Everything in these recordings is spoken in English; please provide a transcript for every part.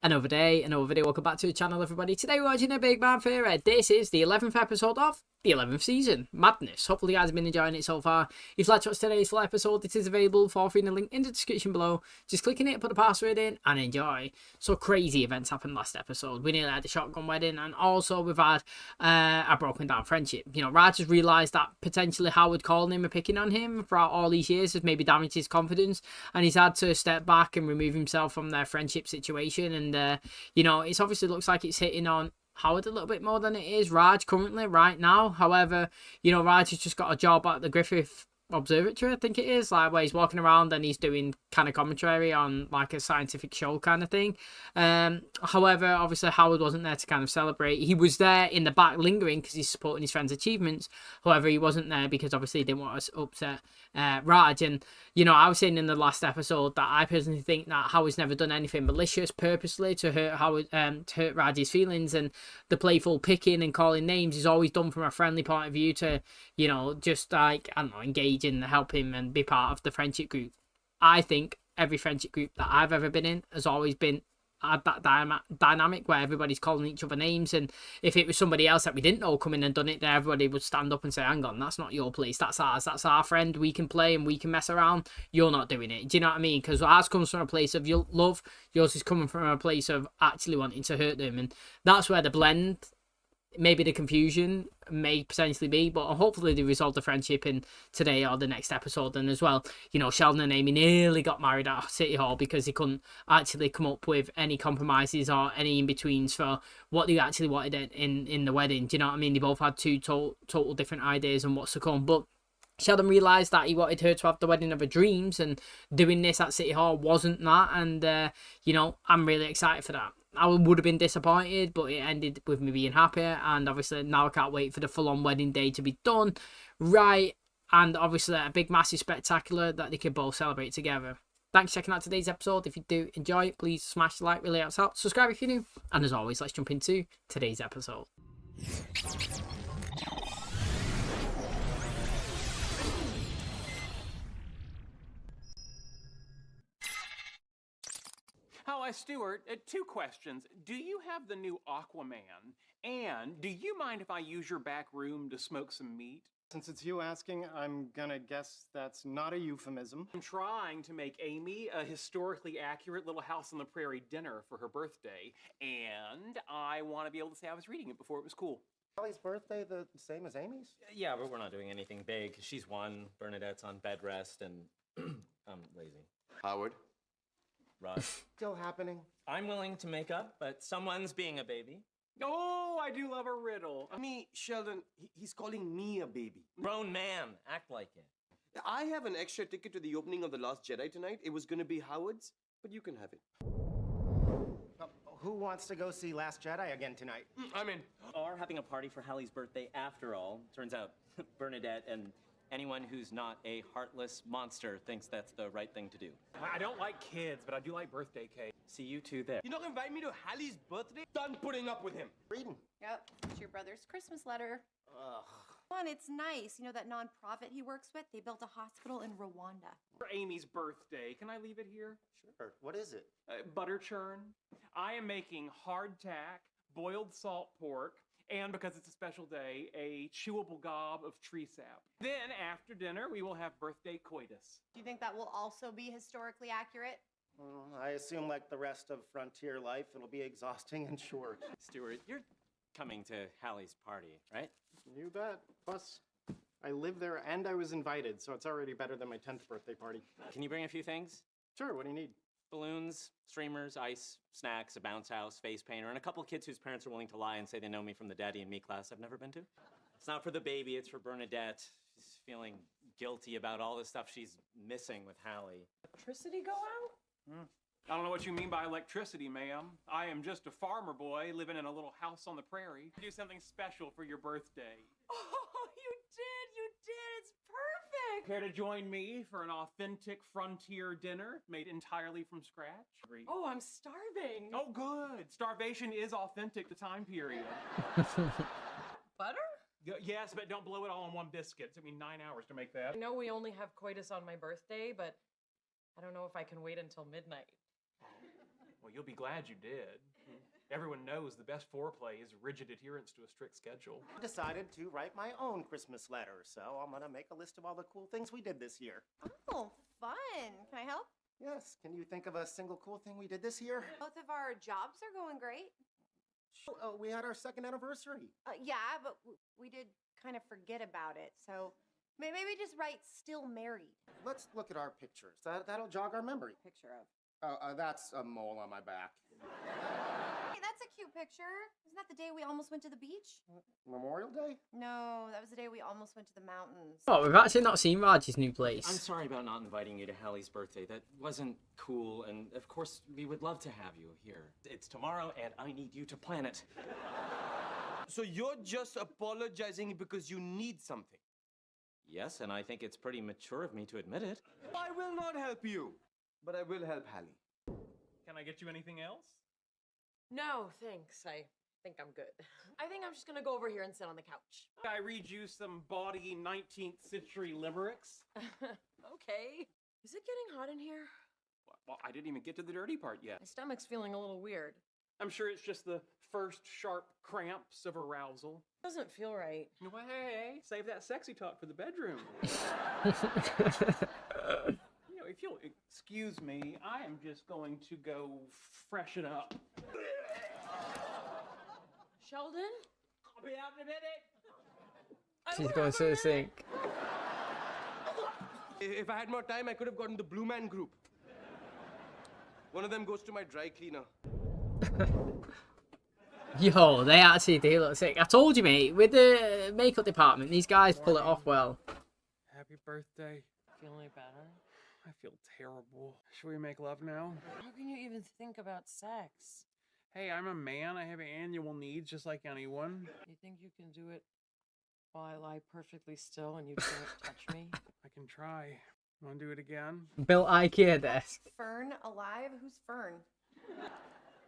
Another day, another video. Welcome back to the channel, everybody. Today we're watching a Big Man Theory. This is the 11th episode of the 11th season. Madness. Hopefully you guys have been enjoying it so far. If you'd like to watch today's full episode, it is available for free in the link in the description below. Just click on it, put the password in, and enjoy. So crazy events happened last episode. We nearly had a shotgun wedding, and also we've had a broken down friendship. You know, Raj has realised that potentially Howard calling him and picking on him throughout all these years has maybe damaged his confidence, and he's had to step back and remove himself from their friendship situation. And you know, it obviously looks like it's hitting on Howard a little bit more than it is Raj currently, right now. However, you know, Raj has just got a job at the Griffith Observatory, I think it is, like where he's walking around and he's doing kind of commentary on like a scientific show kind of thing. However, obviously Howard wasn't there to kind of celebrate. He was there in the back lingering because he's supporting his friend's achievements. However, he wasn't there because obviously he didn't want to upset Raj. And you know, I was saying in the last episode that I personally think that Howard's never done anything malicious purposely to hurt Howard, to hurt Raj's feelings, and the playful picking and calling names is always done from a friendly point of view to, you know, just like, I don't know, engage in, help him and be part of the friendship group. I think every friendship group that I've ever been in has always been that dynamic where everybody's calling each other names, and if it was somebody else that we didn't know coming and done it, then everybody would stand up and say, hang on, that's not your place, that's ours, that's our friend, we can play and we can mess around, you're not doing it. Do you know what I mean? Because ours comes from a place of love, yours is coming from a place of actually wanting to hurt them, and that's where the blend, maybe the confusion may potentially be, but hopefully they resolve the friendship in today or the next episode. And as well, you know, Sheldon and Amy nearly got married at City Hall because they couldn't actually come up with any compromises or any in-betweens for what they actually wanted in the wedding. Do you know what I mean? They both had two total different ideas on what's to come, but Sheldon realised that he wanted her to have the wedding of her dreams, and doing this at City Hall wasn't that. And, you know, I'm really excited for that. I would have been disappointed, but it ended with me being happy. And obviously now I can't wait for the full-on wedding day to be done right. And obviously a big, massive spectacular that they can both celebrate together. Thanks for checking out today's episode. If you do enjoy it, please smash the like, really helps out. Subscribe if you're new. And as always, let's jump into today's episode. Hi, Stuart. Two questions. Do you have the new Aquaman? And do you mind if I use your back room to smoke some meat? Since it's you asking, I'm gonna guess that's not a euphemism. I'm trying to make Amy a historically accurate little house on the prairie dinner for her birthday, and I want to be able to say I was reading it before it was cool. Holly's birthday the same as Amy's? Yeah, but we're not doing anything big. She's one, Bernadette's on bed rest, and I'm lazy. Howard? Raj. Still happening. I'm willing to make up, but someone's being a baby. Oh, I do love a riddle. Sheldon, he's calling me a baby. Grown man, act like it. I have an extra ticket to the opening of The Last Jedi tonight. It was gonna be Howard's, but you can have it. Who wants to go see Last Jedi again tonight? I'm in. Are having a party for Hallie's birthday after all. Turns out Bernadette and anyone who's not a heartless monster thinks that's the right thing to do. I don't like kids, but I do like birthday cake. See you two there. You're not gonna invite me to Hallie's birthday? Done putting up with him. Reading. Yep, it's your brother's Christmas letter. Ugh. Fun, it's nice. You know that nonprofit he works with? They built a hospital in Rwanda. For Amy's birthday, can I leave it here? Sure. What is it? Butter churn. I am making hardtack, boiled salt pork, and because it's a special day, a chewable gob of tree sap. Then, after dinner, we will have birthday coitus. Do you think that will also be historically accurate? Well, I assume like the rest of frontier life, it'll be exhausting and short. Stuart, you're coming to Hallie's party, right? You bet. Plus, I live there and I was invited, so it's already better than my 10th birthday party. Can you bring a few things? Sure, what do you need? Balloons, streamers, ice, snacks, a bounce house, face painter, and a couple kids whose parents are willing to lie and say they know me from the Daddy and Me class I've never been to. It's not for the baby, it's for Bernadette. She's feeling guilty about all the stuff she's missing with Hallie. Electricity go out? I don't know what you mean by electricity, ma'am. I am just a farmer boy living in a little house on the prairie. Do something special for your birthday. Oh, you did, it's perfect! Care to join me for an authentic frontier dinner made entirely from scratch? Oh, I'm starving. Oh, good. Starvation is authentic to time period. Butter? Yes, but don't blow it all on one biscuit. It took me 9 hours to make that. I know we only have coitus on my birthday, but I don't know if I can wait until midnight. Well, you'll be glad you did. Everyone knows the best foreplay is rigid adherence to a strict schedule. I decided to write my own Christmas letter, so I'm gonna make a list of all the cool things we did this year. Oh, fun. Can I help? Yes, can you think of a single cool thing we did this year? Both of our jobs are going great. We had our 2nd anniversary. Yeah, but we did kind of forget about it. So maybe just write still married. Let's look at our pictures. That'll jog our memory. Picture of. That's a mole on my back. Hey, that's a cute picture. Isn't that the day we almost went to the beach? Memorial Day? No, that was the day we almost went to the mountains. Oh, we've actually not seen Raj's new place. I'm sorry about not inviting you to Hallie's birthday. That wasn't cool, and of course, we would love to have you here. It's tomorrow, and I need you to plan it. So you're just apologizing because you need something. Yes, and I think it's pretty mature of me to admit it. I will not help you, but I will help Hallie. Can I get you anything else? No, thanks. I think I'm good. I think I'm just gonna go over here and sit on the couch. I read you some bawdy 19th century limericks. Okay. Is it getting hot in here? Well, I didn't even get to the dirty part yet. My stomach's feeling a little weird. I'm sure it's just the first sharp cramps of arousal. Doesn't feel right. No, hey, save that sexy talk for the bedroom. If you'll excuse me, I am just going to go freshen up. Sheldon? I'll be out in a minute. She's going to the sink. If I had more time, I could have gotten the Blue Man Group. One of them goes to my dry cleaner. Yo, they actually do look sick. I told you, mate, with the makeup department, these guys pull it off well. Happy birthday. Feeling better? I feel terrible. Should we make love now? How can you even think about sex? Hey, I'm a man. I have annual needs just like anyone. You think you can do it while I lie perfectly still and you can't touch me? I can try. Want to do it again? Built IKEA desk. Fern alive? Who's Fern?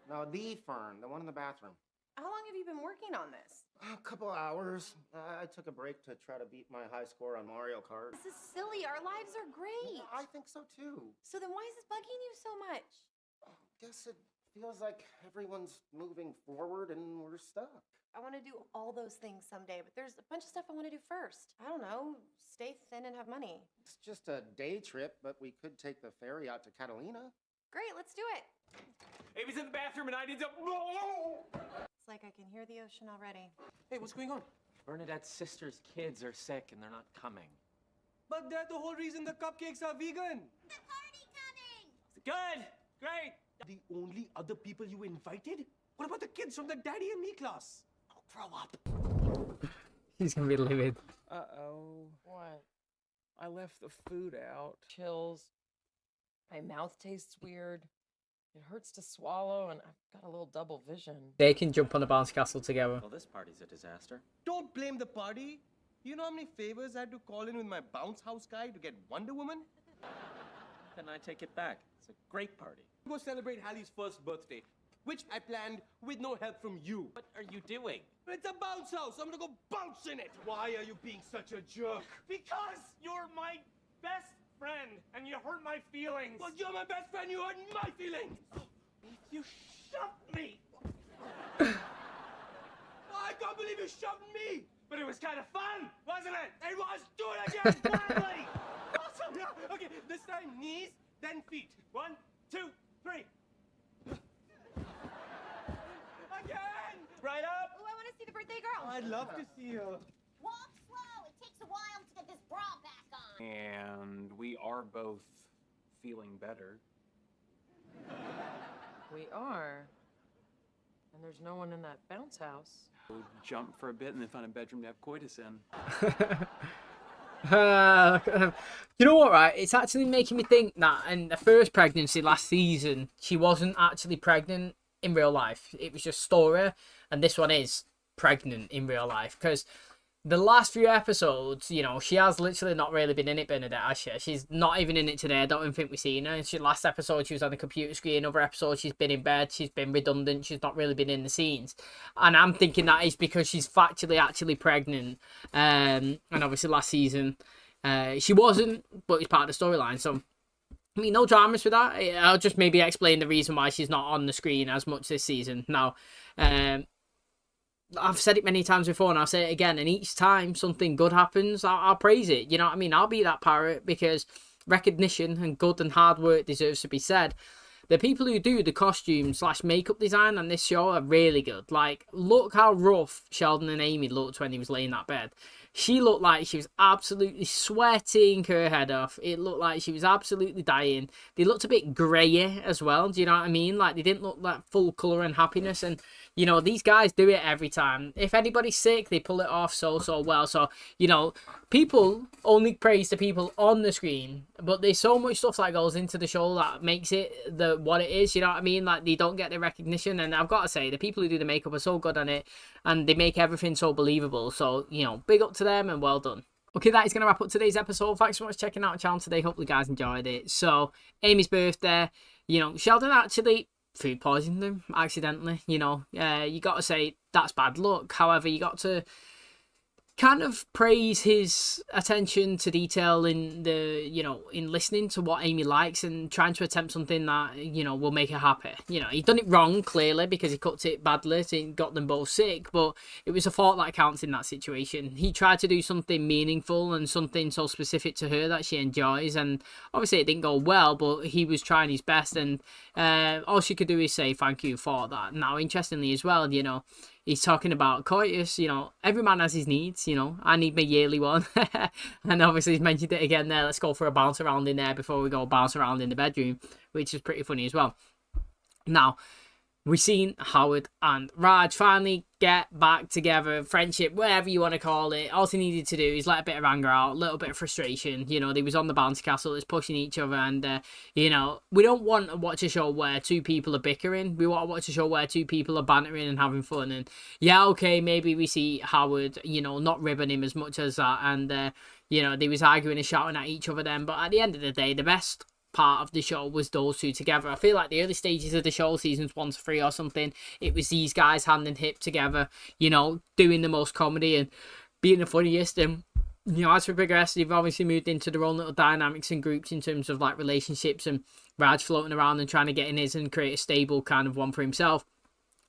No, the Fern, the one in the bathroom. How long have you been working on this? A couple hours. I took a break to try to beat my high score on Mario Kart. This is silly. Our lives are great. I think so too. So then why is this bugging you so much? Guess it feels like everyone's moving forward and we're stuck. I want to do all those things someday, but there's a bunch of stuff I want to do first. I don't know, stay thin and have money. It's just a day trip, but we could take the ferry out to Catalina. Great, let's do it. Amy's in the bathroom and I need to... It's like I can hear the ocean already. Hey, what's going on? Bernadette's sister's kids are sick, and they're not coming. But that's the whole reason the cupcakes are vegan. The party coming! Good! Great! The only other people you invited? What about the kids from the Daddy and Me class? Oh, grow up. He's gonna be livid. Uh-oh. What? I left the food out. Chills. My mouth tastes weird. It hurts to swallow, and I've got a little double vision. They can jump on a bounce castle together. Well, this party's a disaster. Don't blame the party. You know how many favors I had to call in with my bounce house guy to get Wonder Woman? Then I take it back. It's a great party. Go celebrate Hallie's first birthday, which I planned with no help from you. What are you doing? It's a bounce house. I'm gonna go bounce in it. Why are you being such a jerk? Because you're my best friend and you hurt my feelings. Well, you're my best friend. You hurt my feelings. You shoved me. I can't believe you shoved me. But it was kind of fun, wasn't it? It was. Do it again. Gladly. Awesome. Yeah. Okay. This time knees, then feet. 1, 2, 3. Again. Right up. Oh, I want to see the birthday girl. I'd love to see her. Walk slow. It takes a while to get this bra back on. And we are both feeling better. We are. And there's no one in that bounce house. We'll jump for a bit and then find a bedroom to have coitus in. You know what, right? It's actually making me think that in the first pregnancy last season, she wasn't actually pregnant in real life. It was just story, and this one is pregnant in real life. Because the last few episodes, you know, she has literally not really been in it, Bernadette, has she? She's not even in it today. I don't even think we've seen her. Last episode, she was on the computer screen. Other episodes, she's been in bed. She's been redundant. She's not really been in the scenes. And I'm thinking that is because she's factually actually pregnant. And obviously last season, she wasn't, but it's part of the storyline. So I mean, no dramas with that. I'll just maybe explain the reason why she's not on the screen as much this season. Now, I've said it many times before and I'll say it again, and each time something good happens, I'll praise it. You know what I mean? I'll be that parrot, because recognition and good and hard work deserves to be said. The people who do the costume / makeup design on this show are really good. Like, look how rough Sheldon and Amy looked when he was laying that bed. She looked like she was absolutely sweating her head off. It looked like she was absolutely dying. They looked a bit greyer as well. Do you know what I mean? Like, they didn't look like full colour and happiness. And, you know, these guys do it every time. If anybody's sick, they pull it off so well. So, you know, people only praise the people on the screen. But there's so much stuff that goes into the show that makes it what it is. You know what I mean? Like, they don't get the recognition. And I've got to say, the people who do the makeup are so good on it. And they make everything so believable. So, you know, big up to them and well done. Okay, that is going to wrap up today's episode. Thanks so much for checking out the channel today. Hopefully you guys enjoyed it. So, Amy's birthday, you know, Sheldon actually food poisoned him accidentally. You know, you got to say that's bad luck. However, you got to kind of praise his attention to detail in in listening to what Amy likes and trying to attempt something that, you know, will make her happy. You know, he'd done it wrong, clearly, because he cooked it badly and got them both sick, but it was a thought that counts in that situation. He tried to do something meaningful and something so specific to her that she enjoys, and obviously it didn't go well, but he was trying his best, and all she could do is say thank you for that. Now, interestingly as well, you know, he's talking about coitus. You know, every man has his needs. You know, I need my yearly one. And obviously he's mentioned it again there. Let's go for a bounce around in there before we go bounce around in the bedroom, which is pretty funny as well. Now, we've seen Howard and Raj finally get back together, friendship, whatever you want to call it. All he needed to do is let a bit of anger out, a little bit of frustration. You know, they was on the bouncy castle, it's pushing each other, and, you know, we don't want to watch a show where two people are bickering. We want to watch a show where two people are bantering and having fun. And, yeah, okay, maybe we see Howard, you know, not ribbing him as much as that, and, you know, they was arguing and shouting at each other then. But at the end of the day, the best part of the show was those two together. I feel like the early stages of the show, seasons 1 to 3 or something, it was these guys hand in hip together, you know, doing the most comedy and being the funniest. And, you know, as we progress, they've obviously moved into their own little dynamics and groups in terms of like relationships, and Raj floating around and trying to get in his and create a stable kind of one for himself.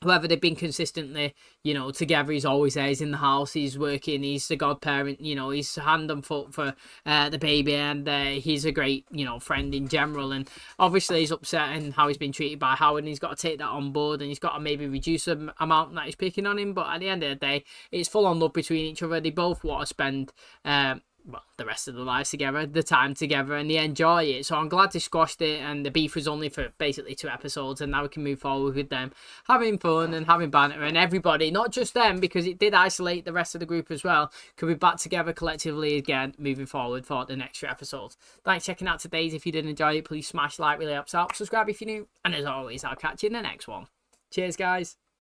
However, they've been consistently, you know, together. He's always there. He's in the house. He's working. He's the godparent. You know, he's hand and foot for the baby, and he's a great, you know, friend in general. And obviously, he's upset and how he's been treated by Howard, and he's got to take that on board, and he's got to maybe reduce the amount that he's picking on him. But at the end of the day, it's full on love between each other. They both want to spend well, the rest of their lives together, the time together, and they enjoy it. So I'm glad they squashed it, and the beef was only for basically 2 episodes, and now we can move forward with them having fun and having banter, and everybody, not just them, because it did isolate the rest of the group as well, could be back together collectively again moving forward for the next 2 episodes. Thanks for checking out today's. If you did enjoy it, please smash like, really helps out. Subscribe if you're new, and as always, I'll catch you in the next one. Cheers, guys.